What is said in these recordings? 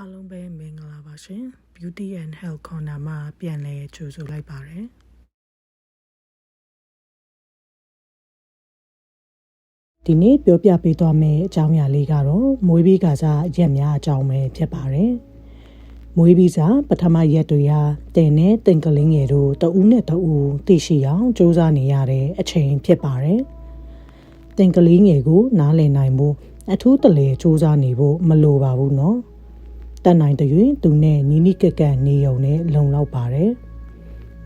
အားလုံးပဲမင်္ဂလာပါရှင် Beauty and Health Corner မှာပြန်လည်ကြိုဆိုလိုက်ပါတယ်ဒီနေ့ပြောပြပေးသွားမယ့်အကြောင်းအရာလေးကတော့မွေးပြီးကစားရက်များအကြောင်းပဲဖြစ်ပါတယ်မွေးပြီးစားပထမရက်တွေဟာတင်နဲ့တင်ကလေးငယ်တို့တဦးနဲ့တဦးသိရှိအောင်စူးစမ်းနေရတဲ့အချိန်ဖြစ်ပါတယ်တင်ကလေးငယ်ကိုနားလည်နိုင်ဖို့အထူးတလဲစူးစမ်းနေဖို့မလိုပါဘူးနော်တန်နိုင်တွင်သူနဲ့နီးနီးကက်ကက်နေုံနဲ့လုံလောက်ပါတယ်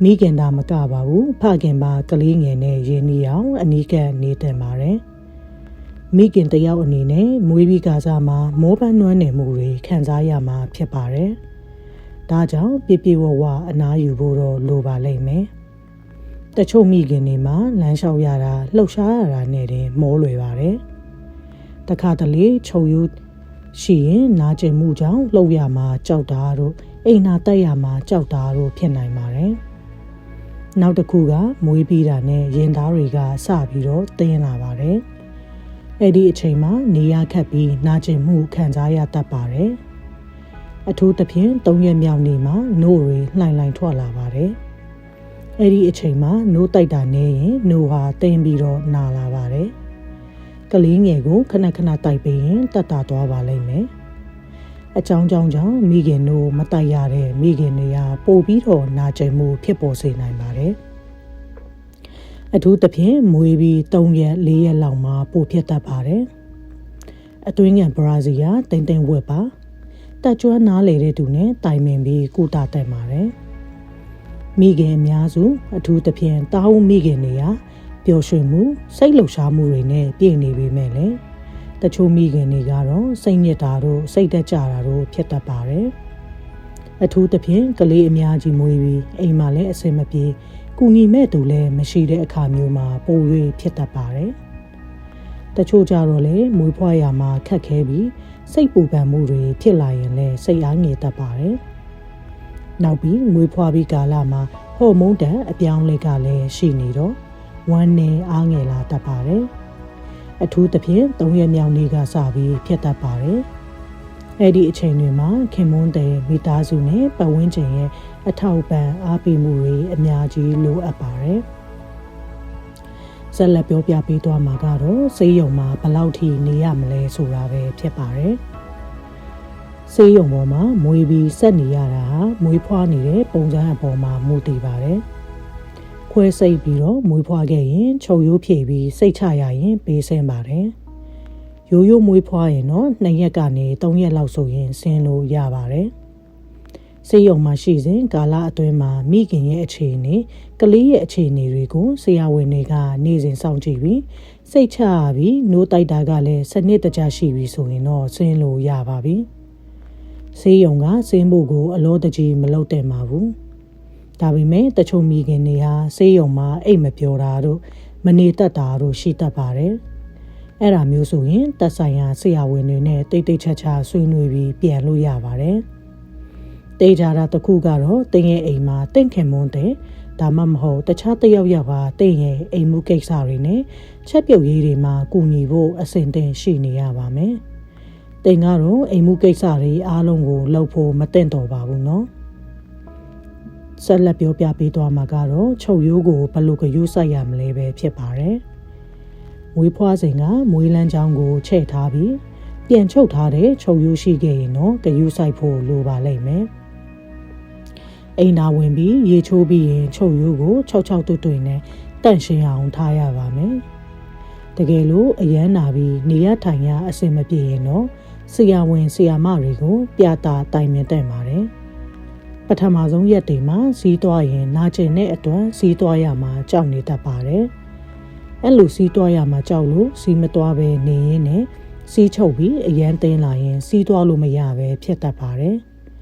မိခင်တာမကပါဘူးဖခင်ပါကလေးငယ်နဲ့ရင်းနှီးအောင်အနီးကပ်နေတင်ပါတယ်မိခင်တယောက်အနေနဲ့မွေးပြီးကစားမှာမောပန်းနွမ်းနယ်မှုတွေခံစားရမှာဖြစ်ပါတယ်ဒါကြောင့်ပြပြဝဝအနားယူဖို့တော့လိုပါလိမ့်မယ်တချို့မိခင်တွေမှာလမ်းလျှောက်ရတာလှုပ်ရှားရတာနဲ့တင်မောလွယ်ပါတယ်တခါတလေချုပ်ယူရှိရင်နာကျင်မှုကြောင့်လှုပ်ရမှာကြောက်တာတို့အိမ်နာတက်ရမှာကြောက်တာတို့ဖြစ်နိုင်ပါတယ်နောက်တစ်ခုကမွေးပြီးတာနဲ့ရင်သားတွေကစပြီးတော့တင်းလာပါတယ်အဲ့ဒီအချိန်မှာနေရခတ်ပြီးနာကျင်မှုခံစားရတတ်ပါတယ်အထူးသဖြင့်3ရက်မြောက်နေ့မှာနို့တွေလှိုင်လှိုင်ထွက်လာပါတယ်အဲ့ဒီအချိန်မှာနို့တိုက်တာနဲ့ရင်နို့ဟာတင်းပြီးတော့နာလာပါတယ်ကလေးငယ်ကိုခဏခဏတိုက်ပေးရင်တတ်တာသွားပါလိမ့်မယ်အကြောင်းကြောင့်မိခင်တို့မတိုက်ရတဲ့မိခင်တွေကပို့ပြီးတော့နာကျင်မှုဖြစ်ပေါ်စေနိုင်ပါတယ်အထူးသဖြင့်မွေးပြီး3ရက်4ရက်လောက်မှာပို့ဖြစ်တတ်ပါတယ်အတွင်းငံဘရာဇီးကတိမ်ဝက်ပါတက်ကျွမ်းနားလေတဲ့သူနဲ့တိုင်ပင်ပြီးကုသတတ်ပါတယ်မိခင်အများစုအထူးသဖြင့်တားဦးမိခင်တွေကပျော်ရွှင်မှုစိတ်လှုပ်ရှားမှုတွေနဲ့ပြည့်နေပေမဲ့လည်းတချို့မိခင်တွေကတော့စိတ်ညစ်တာတို့စိတ်တက်ကြတာတို့ဖြစ်တတ်ပါတယ်အထူးသဖြင့်ကလေးအများကြီးမွေးပြီးအိမ်မှာလည်းအဆင်မပြေကူညီမဲ့သူလည်းမရှိတဲ့အခါမျိုးမှာပို၍ဖြစ်တတ်ပါတယ်တချို့ကြတော့လည်းမွေးဖွားရမှာခက်ခဲပြီးစိတ်ပူပန်မှုတွေဖြစ်လာရင်လည်းစိတ်အားငယ်တတ်ပါတယ်နောက်ပြီးမွေးဖွားပြီးကာလမှာဟော်မုန်းတန်အပြောင်းလဲကလည်းရှိနေတော့ဝမ်းနဲ့အားငယ်လာတတ်ပါတယ်အထူးသဖြင့်3ရက်မြောက်နေ့ကစပြီးဖြစ်တတ်ပါတယ်အဲ့ဒီအချိန်တွေမှာခင်မွန်းတဲ့မိသားစုနဲ့ပတ်ဝန်းကျင်ရဲ့အထောက်ပံ့အားပေးမှုတွေအများကြီးလိုအပ်ပါတယ်ဆက်လက်ပြောပြပေးသွားမှာကတော့ဆေးရုံမှာဘယ်လောက်ထိနေရမလဲဆိုတာပဲဖြစ်ပါတယ်ဆေးရုံပေါ်မှာမွေးပြီးဆက်နေရတာဟာမွေးဖွားနေတဲ့ပုံစံအပေါ်မှာမူတည်ပါတယ်ခွဲစိတ်ပြီးတော့မွေးဖွားခဲ့ရင်ချုပ်ရိုးဖြည့်ပြီးစိတ်ချရရင်ပေးဆင်းပါတယ်ရိုးရိုးမွေးဖွားရင်တော့2ရက်ကနေ3ရက်လောက်ဆိုရင်ဆင်းလို့ရပါတယ်ဆေးရုံမှာရှိစဉ်ကာလအတွင်းမှာမိခင်ရဲ့အခြေအနေကလေးရဲ့အခြေအနေတွေကိုဆရာဝန်တွေကနေ့စဉ်စောင့်ကြည့်ပြီးစိတ်ချပြီးနိုးတိုက်တာကလည်းစနစ်တကျရှိပြီဆိုရင်တော့ဆင်းလို့ရပါပြီဆေးရုံကဆင်းဖို့ကိုအလို့တကြီးမလုပ်တဲ့မှာဘူးဒါပေမဲ့တချို့မိခင်တွေဟာဆေးရုံမှာအိတ်မပြောတာတို့မနေတတ်တာတို့ရှိတတ်ပါတယ်အဲ့ဒါမျိုးဆိုရင်သက်ဆိုင်ရာဆရာဝန်တွေနဲ့တိတ်ချာဆွေးနွေးပြီးပြန်လို့ရပါတယ်တေးကြတာတစ်ခုကတော့တင်းရဲ့အိမ်မှာတင့်ခင်မွန်းတဲ့ဒါမှမဟုတ်တခြားတယောက်ဟာတင်းရဲ့အိမ်မှုကိစ္စတွေနဲ့ချက်ပြုတ်ရေးတွေမှာကူညီဖို့အဆင်သင့်ရှိနေရပါမယ်တင်းကတော့အိမ်မှုကိစ္စတွေအားလုံးကိုလုပ်ဖို့မသင့်တော်ပါဘူးနော်ဆက်လက်ပြောပြပေးသွားမှာကတော့ချုပ်ရိုးကိုဘယ်လိုကယူးဆိုင်ရမလဲပဲဖြစ်ပါတယ်။မွေးဖွားစဉ်ကမွေးလန်းချောင်းကိုချဲ့ထားပြီးပြန်ချုပ်ထားတဲ့ချုပ်ရိုးရှိခဲ့ရင်တော့ကယူးဆိုင်ဖို့လိုပါလိမ့်မယ်။အိမ်သာဝင်ပြီးရေချိုးပြီးရင်ချုပ်ရိုးကို6တွင်နဲ့တန့်ရှင်းအောင်ထားရပါမယ်။တကယ်လို့အရန်နာပြီးနေရထိုင်ရအဆင်မပြေရင်တော့ဆရာဝန်ဆရာမတွေကိုပြတာတိုင်ပင်တတ်ပါတယ်။ပထမဆုံးရက်တွေမှာစီးသွားရင်နာကျင်တဲ့အတွက်စီးသွားရမှာကြောက်နေတတ်ပါတယ်။အဲ့လိုစီးသွားရမှာကြောက်လို့စီးမသွားပဲနေရင်နဲ့စီးချုပ်ပြီးအရန်တင်းလာရင်စီးသွားလို့မရပဲဖြစ်တတ်ပါတယ်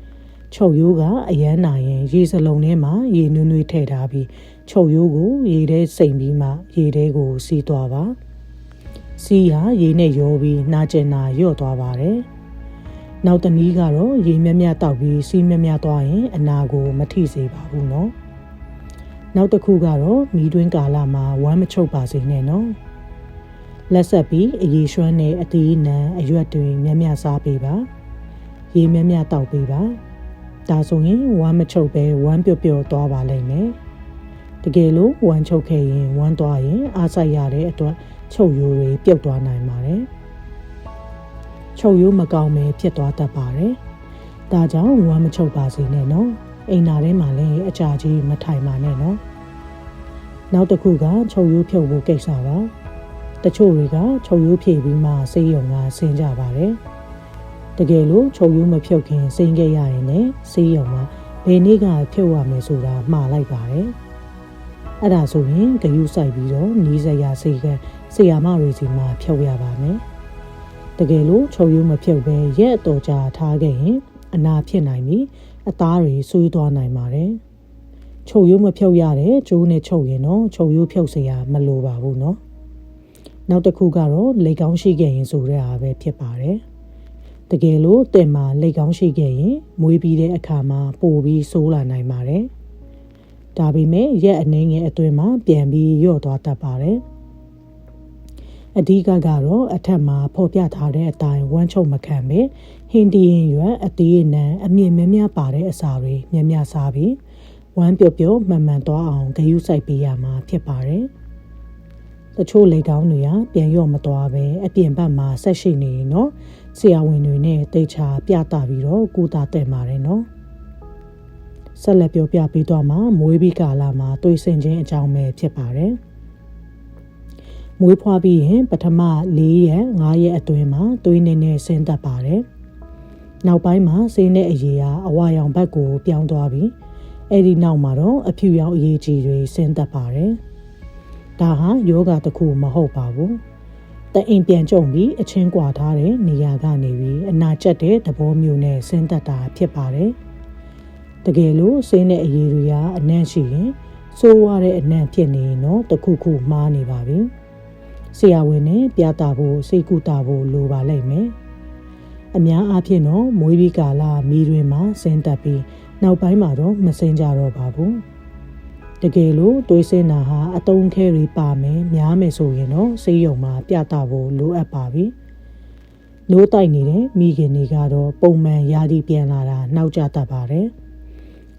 ။ချုပ်ရိုးကအရန်နာရင်ရေစလုံးထဲမှာရေနွေ့နွေ့ထည့်ထားပြီးချုပ်ရိုးကိုရေထဲစိမ့်ပြီးမှရေထဲကိုစီးသွားပါ။စီးဟာရေနဲ့ရောပြီးနာကျင်တာလျော့သွားပါတယ်။နောက်တနည်းကတော့ရေမြမြတောက်ပြီးစီးမြမြသွားရင်အနာကိုမထိစေပါဘူးနော်နောက်တစ်ခုကတော့မီးတွင်းကာလမှာဝမ်းမချုပ်ပါစေနဲ့နော်လက်ဆက်ပြီးအရေရွှမ်းနဲ့အသီးနှံအရွက်တွေမြမြစားပေးပါရ ရေမြမြတောက်ပေးပါဒါဆိုရင်ဝမ်းမချုပ်ပဲဝမ်းပျော့ပျော့သွားပါလိမ့်မယ်တကယ်လို့ဝမ်းချုပ်ခဲ့ရင်ဝမ်းသွားရင်အားဆိုင်ရတဲ့အတွက်ချုပ်ရိုးတွေပြုတ်သွားနိုင်ပါတယ်ချုပ်ရိုးမကောင်းပဲဖြစ်သွားတတ်ပါတယ်ဒါကြောင့်ဝမ်းမချုပ်ပါစေနဲ့နော်အိမ်နာထဲမှာလည်းအကြာကြီးမထိုင်ပါနဲ့နော်နောက်တစ်ခုကချုပ်ရိုးဖြုတ်ဖို့ကိစ္စပါတချို့တွေကချုပ်ရိုးဖြည့်ပြီးမှဆေးရုံကဆင်းကြပါတယ်တကယ်လို့ချုပ်ရိုးမဖြုတ်ခင်ဆင်းခဲ့ရရင်လည်းဆေးရုံကဘယ်နေ့ကဖြုတ်ရမယ်ဆိုတာမှားလိုက်ပါတယ်အဲ့ဒါဆိုရင်ဂရုစိုက်ပြီးတော့နီးစပ်ရဆေးကဆရာမတွေစီမှာဖြုတ်ရပါမယ်တကယ်လို့ချုပ်ရိုးမဖြုတ်ပဲရက်အတော်ကြာထားခဲ့ရင်အနာဖြစ်နိုင်ပြီးအသားတွေဆွေးသွားနိုင်ပါတယ်ချုပ်ရိုးမဖြုတ်ရတဲ့ကျိုးနဲ့ချုပ်ရင်တော့ချုပ်ရိုးဖြုတ်เสียမလိုပါဘူးเนาะနောက်တစ်ခုကတော့လေကောင်းရှိခဲ့ရင်ဆိုတဲ့အားပဲဖြစ်ပါတယ်တကယ်လို့တင်မှာလေကောင်းရှိခဲ့ရင်မွေးပြီးတဲ့အခါမှာပိုပြီးဆိုးလာနိုင်ပါတယ်ဒါပေမဲ့ရက်အနေငယ်အတွင်းမှာပြန်ပြီးလျော့သွားတတ်ပါတယ်အဓိကကတော့အထက်မှာဖော်ပြထားတဲ့အတိုင်းဝမ်းချုပ်မခံပဲဟင်းတီးရင်ရွက်အသေးအနှံအမြင့်များများပါတဲ့အစာတွေများများစားပြီးဝမ်းပျော့ပျော့မှန်မှန်သွားအောင်ဂရုစိုက်ပေးရမှာဖြစ်ပါတယ်တချို့လေကောင်းတွေကပြန်ရော့မသွားပဲအပြင်ဘက်မှာဆက်ရှိနေရင်တော့ဆရာဝန်တွေနဲ့တိတ်ချပြတာပြီးတော့ကုသတဲ့ပါတယ်နော်ဆက်လက်ပြောပြပေးသွားမှာမွေးပြီးကာလမှာတွေးဆင်ခြင်းအကြောင်းပဲဖြစ်ပါတယ်မွေးဖွားပြီးရင်ပထမ4ရက်5ရက်အတွင်းမှာသွေးနဲ့ဆင်းသက်ပါတယ်နောက်ပိုင်းမှာဆေးနဲ့အရည်အဝါရောင်ဘက်ကိုပြောင်းသွားပြီးအဲ့ဒီနောက်မှာတော့အဖြူရောင်အရည်ကြီးတွေဆင်းသက်ပါတယ်ဒါဟာယောဂတစ်ခုမဟုတ်ပါဘူးတအိမ်ပြန်ကြုံပြီးအချင်းကွာထားတဲ့နေရာကနေပြီးအနာကျက်တဲ့သဘောမျိုးနဲ့ဆင်းသက်တာဖြစ်ပါတယ်တကယ်လို့ဆေးနဲ့အရည်တွေကအနံ့ရှိရင်ဆိုးရတဲ့အနံ့ဖြစ်နေရင်တော့တစ်ခုခုမှားနေပါပြီဆရာဝန်နဲ့ပြတာဖို့စိတ်ကူတာဖို့လိုပါလိမ့်မယ်အများအားဖြင့်တော့မွေးပြီးကာလမီးတွင်မှာဆင်းသက်ပြီးနောက်ပိုင်းမှာတော့မဆင်းကြတော့ပါဘူးတကယ်လို့တွေးစင်းတာဟာအတုံးခဲတွေပါမယ်များမယ်ဆိုရင်တော့ဆေးရုံမှာပြတာဖို့လိုအပ်ပါပြီနိုးတိုက်နေတဲ့မိခင်တွေကတော့ပုံမှန်ယာဒီပြန်လာတာနှောက်ကြတတ်ပါတယ်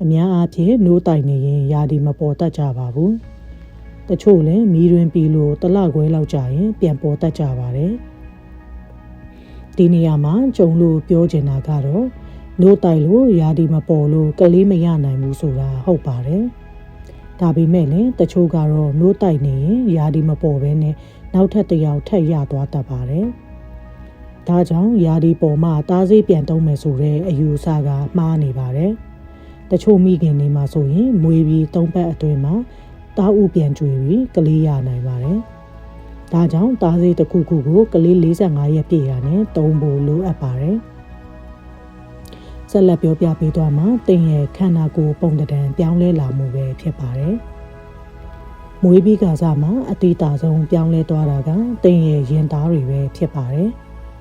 အများအားဖြင့်နိုးတိုက်နေရင်ယာဒီမပေါ်တတ်ကြပါဘူးတချို့လည်းမီးတွင်ပြီးလို့တလခွဲလောက်ကြာရင်ပြန်ပေါ်တတ်ကြပါတယ်ဒီနေရာမှာကြုံလို့ပြောချင်တာကတော့နိုးတိုက်လို့ယာဒီမပေါ်လို့ကလေးမရနိုင်ဘူးဆိုတာဟုတ်ပါတယ်ဒါပေမဲ့လည်းတချို့ကတော့နိုးတိုက်နေရင်ယာဒီမပေါ်ဘဲနဲ့နောက်ထပ်တစ်ယောက်ထပ်ရသွားတတ်ပါတယ်ဒါကြောင့်ယာဒီပေါ်မှာတားဆေးပြန်သုံးမယ်ဆိုတဲ့အယူအဆကမှားနေပါတယ်တချို့မိခင်တွေမှာဆိုရင်မွေးပြီး3ပတ်အတွင်းမှာတားဥပြန်ကျွေပြီးကလေးရနိုင်ပါတယ်ဒါကြောင့်တားဆေးတစ်ခုခုကိုကလေး45ရက်ပြည့်ရနဲ့သုံးဖို့လိုအပ်ပါတယ်ဆက်လက်ပြောပြပေးသွားမှာတင်ရဲ့ခန္ဓာကိုယ်ပုံသဏ္ဍာန်ပြောင်းလဲလာမှုပဲဖြစ်ပါတယ်။မွေးပြီးကစားမှာအတိအတာဆုံးပြောင်းလဲသွားတာကတင်ရဲ့ရင်သားတွေပဲဖြစ်ပါတယ်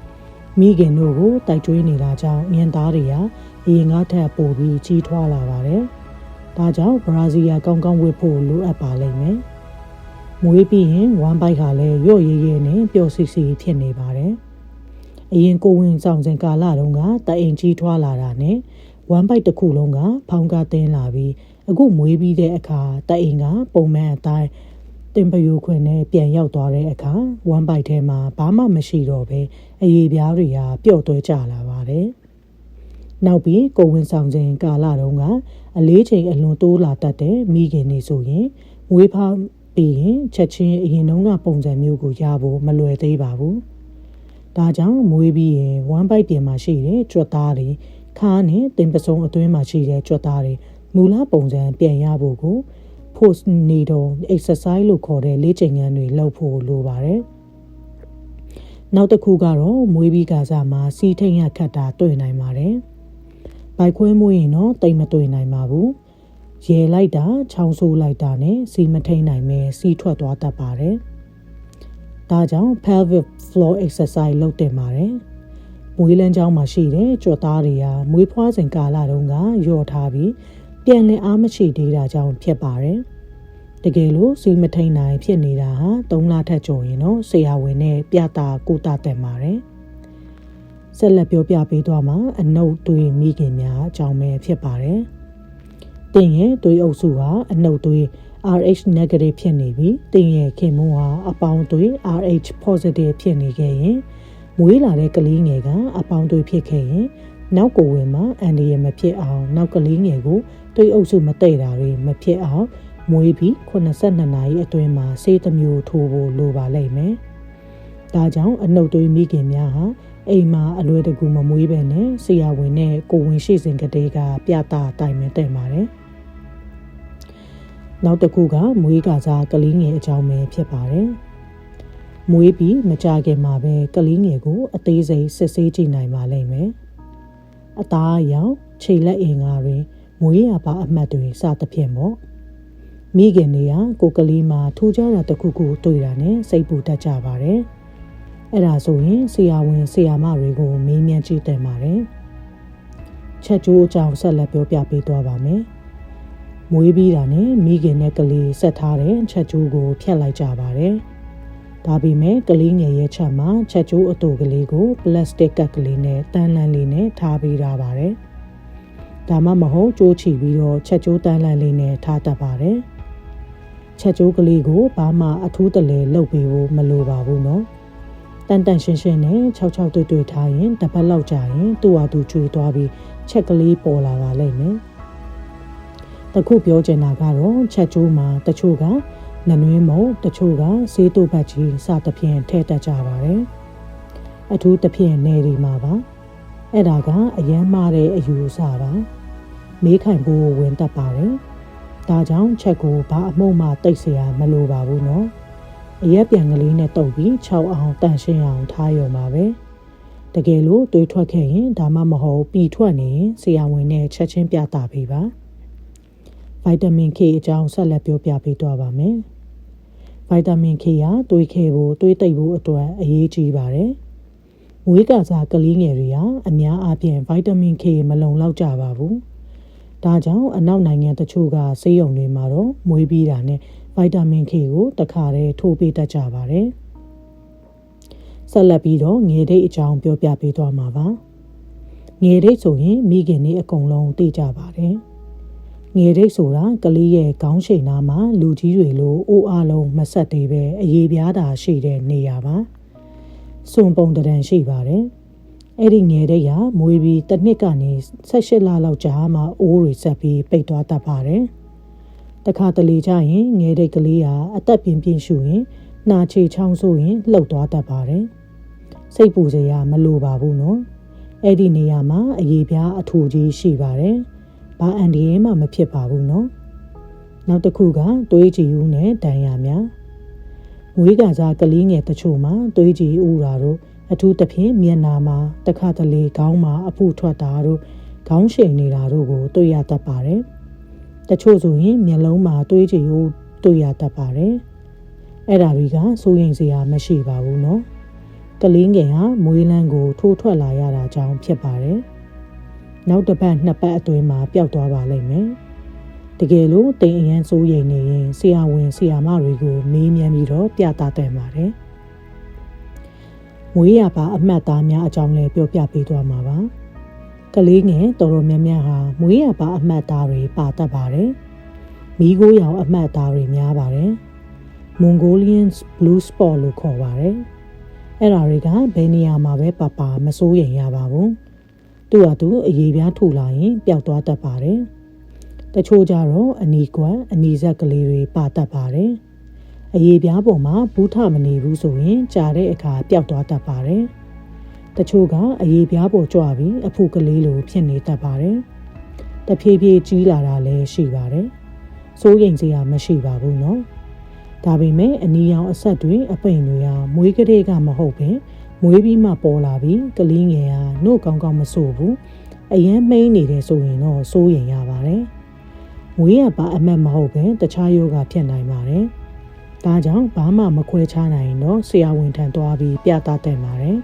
။မိခင်တို့ကိုတိုက်ကျွေးနေတာကြောင့်ရင်သားတွေကအရင်ကထက်ပိုပြီးကြီးထွားလာပါတယ်။ဒါကြောင့်ဘရာဇီးယားကောင်းကောင်းဝတ်ဖို့လိုအပ်ပါလိမ့်မယ်။မွေးပြီးရင်ဝမ်းပိုက်ကလည်းရော့ရဲရဲနဲ့ပျော်စီစီဖြစ်နေပါတယ်။အရင်ကိုဝင်ဆောင်စဉ်ကာလတုန်းကတအိမ်ကြီးထွားလာတာနဲ့ဝမ်းပိုက်တစ်ခုလုံးကဖောင်းကားတင်းလာပြီးအခုမွေးပြီးတဲ့အခါတအိမ်ကပုံမှန်အတိုင်းတင်ပယိုခွင်နဲ့ပြန်ရောက်သွားတဲ့အခါဝမ်းပိုက်ထဲမှာဘာမှမရှိတော့ဘဲအရေပြားတွေကပျော့သွဲကျလာပါတယ်။နောက်ပြီးကိုဝင်ဆောင်စဉ်ကာလတုန်းကအလေးချိန်အလွန်တိုးလာတတ်တဲ့မိခင်တွေဆိုရင်မွေးဖောင်းပြီးရင်ချက်ချင်းအရင်တုန်းကပုံစံမျိုးကိုရဖို့မလွယ်သေးပါဘူး။ဒါကြောင့်မွေးပြီးရင်ဝမ်းပိုက်ပြင်မှာရှိတဲ့ကြွက်သားတွေခါးနဲ့တင်ပစုံအတွင်းမှာရှိတဲ့ကြွက်သားတွေမူလပုံစံပြန်ရဖို့ကို post natal exercise လို့ခေါ်တဲ့လေ့ကျင့်ခန်းတွေလုပ်ဖို့လိုပါတယ်။နောက်တစ်ခုကတော့မွေးပြီးကစားမှာစီးထိန်ရခတ်တာတွေ့နိုင်ပါတယ်။ဘိုက်ခွဲမွေးရင်တော့တိတ်မတွေ့နိုင်ပါဘူး။ရေလိုက်တာချောင်းဆိုးလိုက်တာနဲ့စီမထိန်နိုင်မဲစီးထွက်သွားတတ်ပါတယ်။ဒါကြောင့် pelvic floor exercise လုပ်တင်ပါတယ်။မွေးလန်းချောင်းမှာရှိတဲ့ကြွက်သားတွေကမွေးဖွားစဉ်ကာလတုန်းကလျော့ထားပြီးပြန်လည်အားမရှိသေးတာကြောင့်ဖြစ်ပါတယ်။တကယ်လို့စီမထိန်နိုင်ဖြစ်နေတာဟာ3လထက်ကျော်ရင်တော့ဆရာဝန်နဲ့ပြတာကုသတင်ပါတယ်။ ဆက်လက်ပြောပြပေးသွားမှာအနုတ်သွေးမိခင်များအကြောင်းပဲဖြစ်ပါတယ်။တင်ရဲ့သွေးအုပ်စုဟာအနုတ်သွေး RH negative ဖြစ်နေပြီးတင်ရဲ့ခင်မွန်းဟာအပေါင်းသွေး RH positive ဖြစ်နေခဲ့ရင်မွေးလာတဲ့ကလေးငယ်ကအပေါင်းသွေးဖြစ်ခဲ့ရင်နောက်ကိုဝင်မှာအန်ဒီရမဖြစ်အောင်နောက်ကလေးငယ်ကိုသွေးအုပ်စုမတိတ်တာတွေမဖြစ်အောင်မွေးပြီး82နာရီအတွင်းမှာဆေးတစ်မျိုးထိုးဖို့လိုပါလိမ့်မယ်။ဒါကြောင့်အနုတ်သွေးမိခင်များဟာအိမ်မှာအလွယ်တကူမမွေးပဲနဲ့ဆရာဝန်နဲ့ကိုဝင်ရှိစဉ်ကတည်းကပြတာတိုင်ပင်တဲ့ပါတယ်။နောက်တစ်ခုကမွေးကစားကလေးငယ်အကြောင်းပဲဖြစ်ပါတယ်။မွေးပြီးမကြခင်မှာပဲကလေးငယ်ကိုအသေးစိတ်စစ်ဆေးကြည့်နိုင်ပါလိမ့်မယ်။အသားအရောင်ခြေလက်အင်္ဂါတွေမွေးရပါအမှတ်တွေစသဖြင့်ပေါ့။မိခင်တွေကကိုကလေးမှာထူးခြားတာတစ်ခုခုတွေ့တာနဲ့စိတ်ပူတတ်ကြပါတယ်။အဲ့ဒါဆိုရင်ဆရာဝန်ဆရာမတွေကိုမေးမြန်းကြည့်တင်ပါတယ်။ချက်ကျိုးအကြောင်းဆက်လက်ပြောပြပေးသွားပါမယ်။မွေးပြီးတာနဲ့မိခင်နဲ့ကလေးဆက်ထားတဲ့ချက်ကျိုးကိုဖြတ်လိုက်ကြပါတယ်။ဒါပေမဲ့ကလေးငယ်ရဲ့ချက်မှာချက်ကျိုးအတူကလေးကိုပလတ်စတစ်ကပ်ကလေးနဲ့တန်းလန်းလေးနဲ့ထားပေးထားပါတယ်။ဒါမှမဟုတ်ကြိုးချီပြီးတော့ချက်ကျိုးတန်းလန်းလေးနဲ့ထားတတ်ပါတယ်။ချက်ကျိုးကလေးကိုဘာမှအထူးတလဲလုပ်ပေးဖို့မလိုပါဘူးနော်။တန်တန်ရှင်းရှင်းနဲ့6တွေ့ထားရင်တစ်ပတ်လောက်ကြာရင်သူ့ဟာသူကျွေးသွားပြီးချက်ကလေးပေါ်လာပါလိမ့်မယ်။တခုပြောချင်တာကတော့ချက်ကျိုးမှာတချို့ကနနွေးမုံတချို့ကဆေးတုပ်ပတ်ကြီးစသဖြင့်ထည့်တတ်ကြပါတယ်။အထူးသဖြင့်နေဒီမှာပါ။အဲ့ဒါကအရန်မားတဲ့အယူအဆပါ။မေးခိုင်ဖို့ဝင်တတ်ပါတယ်။ဒါကြောင့်ချက်ကိုဘာအမှုံမှတိတ်เสียမလိုပါဘူးနော်။အရက်ပြန်ကလေးနဲ့တုပ်ပြီး6အောင်တန့်ရှင်းအောင်ထားရုံပါပဲ။တကယ်လို့တွေးထွက်ခဲ့ရင်ဒါမှမဟုတ်ပြီးထွက်နေရင်ဆရာဝန်နဲ့ချက်ချင်းပြသပေးပါ။ဗိုက်တာမင် K အကြောင်းဆက်လက်ပြောပြပေးသွားပါမယ်။ဗိုက်တာမင် K ဟာသွေးခဲဖို့သွေးသိပ်ဖို့အတွက်အရေးကြီးပါတယ်။မွေးကစားကလေးငယ်တွေဟာအများအားဖြင့်ဗိုက်တာမင် K မလုံလောက်ကြပါဘူး။ဒါကြောင့်အနောက်နိုင်ငံတချို့ကဆေးရုံတွေမှာတော့မွေးပြီးတာနဲ့ဗိုက်တာမင် K ကိုတခါတည်းထိုးပေးတတ်ကြပါတယ်။ဆက်လက်ပြီးတော့ငယ်ဒိတ်အကြောင်းပြောပြပေးသွားမှာပါ။ငယ်ဒိတ်ဆိုရင်မိခင်တွေအကုန်လုံးသိကြပါတယ်။ငယ်ဒိတ်ဆိုတာကလေးရဲ့ခေါင်းရှိန်နာမှာလူကြီးတွေလိုအိုးအားလုံးမဆက်သေးပဲအရေးပြားတာရှိတဲ့နေရာပါစွန်ပုံတရံရှိပါတယ်အဲ့ဒီငယ်ဒိတ်ဟာမွေးပြီးတစ်နှစ်ကနေ18လလောက်ကြာမှအိုးတွေဆက်ပြီးပိတ်သွားတတ်ပါတယ်တခါတလေကျရင်ငယ်ဒိတ်ကလေးဟာအသက်ပြင်းပြင်းရှူရင်နှာချေချောင်းဆိုရင်လှုပ်သွားတတ်ပါတယ်စိတ်ပူစရာမလိုပါဘူးနော်အဲ့ဒီနေရာမှာအရေးပြားအထူကြီးရှိပါတယ်ဘာအန်ဒီရဲမှမဖြစ်ပါဘူးနော်နောက်တစ်ခုကသွေးကြည်ဦးနဲ့ဒဏ်ရာများမွေးကစားကလေးငယ်တချို့မှာသွေးကြည်ဦးတာတို့အထူးသဖြင့်မျက်နှာမှာတခါတလေခေါင်းမှာအဖုထွက်တာတို့ခေါင်းရှိန်နေတာတို့ကိုတွေ့ရတတ်ပါတယ်တချို့ဆိုရင်မျက်လုံးမှာသွေးကြည်ဦးတွေ့ရတတ်ပါတယ်အဲ့ဒါတွေကစိုးရိမ်စရာမရှိပါဘူးနော်ကလေးငယ်ဟာမွေးလန်းကိုထိုးထွက်လာရတာကြောင့်ဖြစ်ပါတယ်နောက်တစ်ပတ်နှစ်ပတ်အတွင်းမှာပျောက်သွားပါလိမ့်မယ်တကယ်လို့တိမ်အရန်စိုးရိမ်နေရင်ဆရာဝန်ဆရာမတွေကိုမေးမြန်းပြီးတော့ပြသသင့်ပါတယ်မွေးရပါအမှတ်သားများအကြောင်းလည်းပြောပြပေးသွားမှာပါကလေးငယ်တော်တော်များများဟာမွေးရပါအမှတ်သားတွေပါတတ်ပါတယ်မီးခိုးရောင်အမှတ်သားတွေများပါတယ်Mongolian blue spot လို့ခေါ်ပါတယ်အဲ့ဒါတွေကဘယ်နေရာမှာပဲပါမစိုးရိမ်ရပါဘူးသူ့ဟာသူအရေးပြားထူလာရင်ပျောက်သွားတတ်ပါတယ်တချို့ကြတော့အနီကွက်အနီဆက်ကလေးတွေပါတတ်ပါတယ်အရေးပြားပေါ်မှာဘူးထမနေဘူးဆိုရင်ကြာတဲ့အခါပျောက်သွားတတ်ပါတယ်တချို့ကအရေးပြားပေါ်ကြွပြီးအဖုကလေးလိုဖြစ်နေတတ်ပါတယ်တဖြည်းဖြည်းကြီးလာတာလည်းရှိပါတယ်စိုးရိမ်စရာမရှိပါဘူးနော်ဒါပေမဲ့အနီရောင်အဆက်တွေအပိန်တွေဟာမွေးကလေးကမဟုတ်ပဲမွေးပြီးမှပေါ်လာပြီးကလေးငယ်ဟာနှုတ်ကောင်းကောင်းမဆိုးဘူးအရန်မှိန်းနေတယ်ဆိုရင်တော့စိုးရိမ်ရပါတယ်မွေးရပါအမှတ်မဟုတ်ပဲတခြားယောဂဖြစ်နိုင်ပါတယ်ဒါကြောင့်ဘာမှမခွဲခြားနိုင်တော့ဆရာဝန်ထံသွားပြီးပြသတတ်ပါတယ်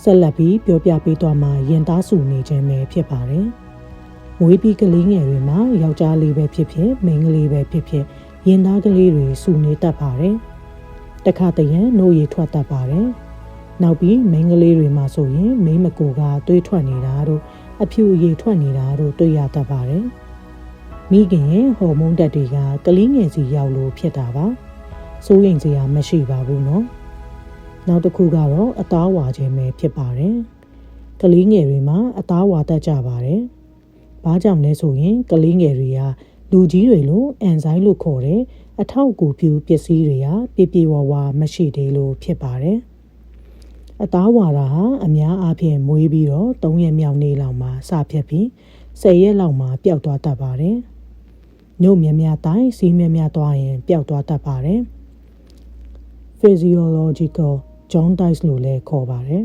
ဆက်လက်ပြီးပြောပြပေးသွားမှာရင်သားစုနေခြင်းပဲဖြစ်ပါတယ်မွေးပြီးကလေးငယ်တွေမှာယောက်ျားလေးပဲဖြစ်ဖြစ်မိန်းကလေးပဲဖြစ်ဖြစ်ရင်သားကလေးတွေစုနေတတ်ပါတယ်တခါတရံနှုတ်ရည်ထွက်တတ်ပါတယ် နောက်ပြီးမိန်းကလေးတွေမှာဆိုရင်မိန်းမကိုကသွေးထွက်နေတာတို့အဖြူအရည်ထွက်နေတာတို့တွေ့ရတတ်ပါတယ်မိခင်ရဲ့ဟော်မုန်းဓာတ်တွေကကလေးငယ်စီရောက်လို့ဖြစ်တာပါစိုးရိမ်စရာမရှိပါဘူးနော်နောက်တစ်ခုကတော့အသားဝါခြင်းပဲဖြစ်ပါတယ်ကလေးငယ်တွေမှာအသားဝါတတ်ကြပါတယ်ဘာကြောင့်လဲဆိုရင်ကလေးငယ်တွေကလူကြီးတွေလိုအန်ဇိုင်းလို့ခေါ်တဲ့အထောက်အကူပြုပစ္စည်းတွေကပြပြဝဝမရှိသေးလို့ဖြစ်ပါတယ်အသားဝါတာဟာအများအားဖြင့်မွေးပြီးတော့3ရက်မြောက်နေ့လောက်မှာစဖြစ်ပြီး10ရက်လောက်မှာပျောက်သွားတတ်ပါတယ်ညို့မြမြတိုင်းစီးမြမြသွားရင်ပျောက်သွားတတ်ပါတယ် physiological jaundice လို့လည်းခေါ်ပါတယ်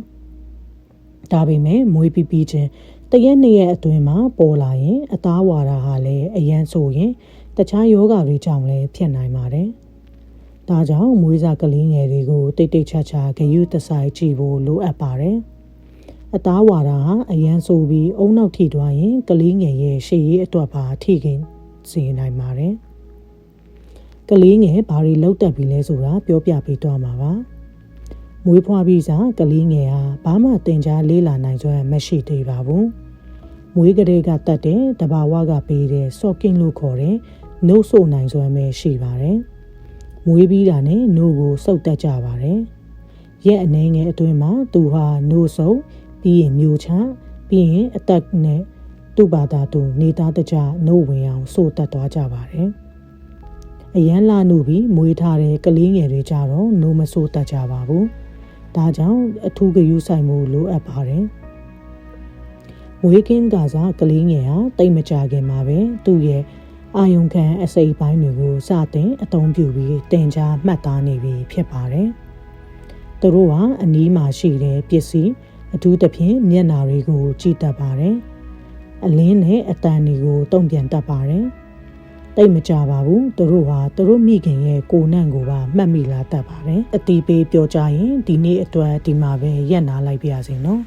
ဒါပေမဲ့မွေးပြီးချင်းတရက်2ရက်အတွင်းမှာပေါ်လာရင်အသားဝါတာဟာလည်းအရန်ဆိုရင်တခြားယောဂတွေကြောင့်လည်းဖြစ်နိုင်ပါတယ်ဒါကြောင့်မွေးစားကလေးငယ်တွေကိုတိတ်တိတ်ချာချာဂရုတစိုက်ကြည့်ဖို့လိုအပ်ပါတယ်အသားဝါတာဟာအရန်ဆိုပြီးအုံနောက်ထိသွားရင်ကလေးငယ်ရဲ့ရှေ့ရေးအတွက်ပါထိခင်စေနိုင်ပါတယ်ကလေးငယ်ဘာတွေလောက်တက်ပြီလဲဆိုတာပြောပြပေးသွားမှာပါမွေးဖွားပြီးစားကလေးငယ်ဟာဘာမှတင်ကြားလေးလာနိုင်စွမ်းမရှိသေးပါဘူးမွေးကလေးကတတ်တဲ့တဘာဝကပေးတဲ့ဆော့ကင်းလို့ခေါ်တဲ့နှုတ်ဆိုနိုင်စွမ်းပဲရှိပါတယ်မွေးပြီးတာနဲ့နှုတ်ကိုစုပ်တက်ကြပါတယ်ရက်အနေငယ်အတွင်းမှာသူဟာနှုတ်ဆုပ်ပြီးရင်မျိုးချပြီးရင်အသက်နဲ့သူ့ဘာသာသူနေသားတကြနှုတ်ဝင်အောင်ဆိုတက်သွားကြပါတယ်အရန်လာနှုတ်ပြီးမွေးထားတဲ့ကလေးငယ်တွေကြတော့နှုတ်မဆိုတက်ကြပါဘူးဒါကြောင့်အထူးဂရုစိုက်မှုလိုအပ်ပါတယ်မွေးကင်းကစားကလေးငယ်ဟာတိတ်မကြခင်မှာပဲသူ့ရဲ့အာယုံခံအစိပ်ပိုင်းတွေကိုစတင်အသုံးပြုပြီးတင်ကြားမှတ်သားနေပြီဖြစ်ပါတယ်သူတို့ဟာအနီးမှာရှိတဲ့ပစ္စည်းအထူးသဖြင့်မျက်နှာတွေကိုကြည့်တတ်ပါတယ်အလင်းနဲ့အတန်တွေကိုတုံ့ပြန်တတ်ပါတယ်တိတ်မကြပါဘူးသူတို့ဟာသူတို့မိခင်ရဲ့ကိုယ်နှံ့ကိုပါမှတ်မိလာတတ်ပါတယ်အတီးပေးပြောကြရင်ဒီနေ့အတွက်ဒီမှာပဲရက်နာလိုက်ပါရစေနော်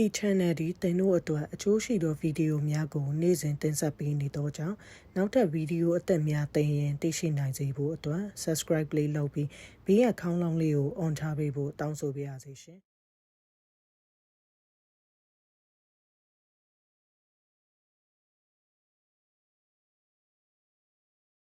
ဤ channel ဒီသင်တို့အတွက်အကျိုးရှိသောဗီဒီယိုများကိုနေ့စဉ်တင်ဆက်ပေးနေသောကြောင့်နောက်ထပ်ဗီဒီယိုအသစ်များသင်ရင်သိရှိနိုင်စေဖို့အတွက် subscribe လေးလုပ်ပြီးဘေးကခေါင်းလောင်းလေးကို on ထားပေးဖို့တောင်းဆိုပါရစေရှင်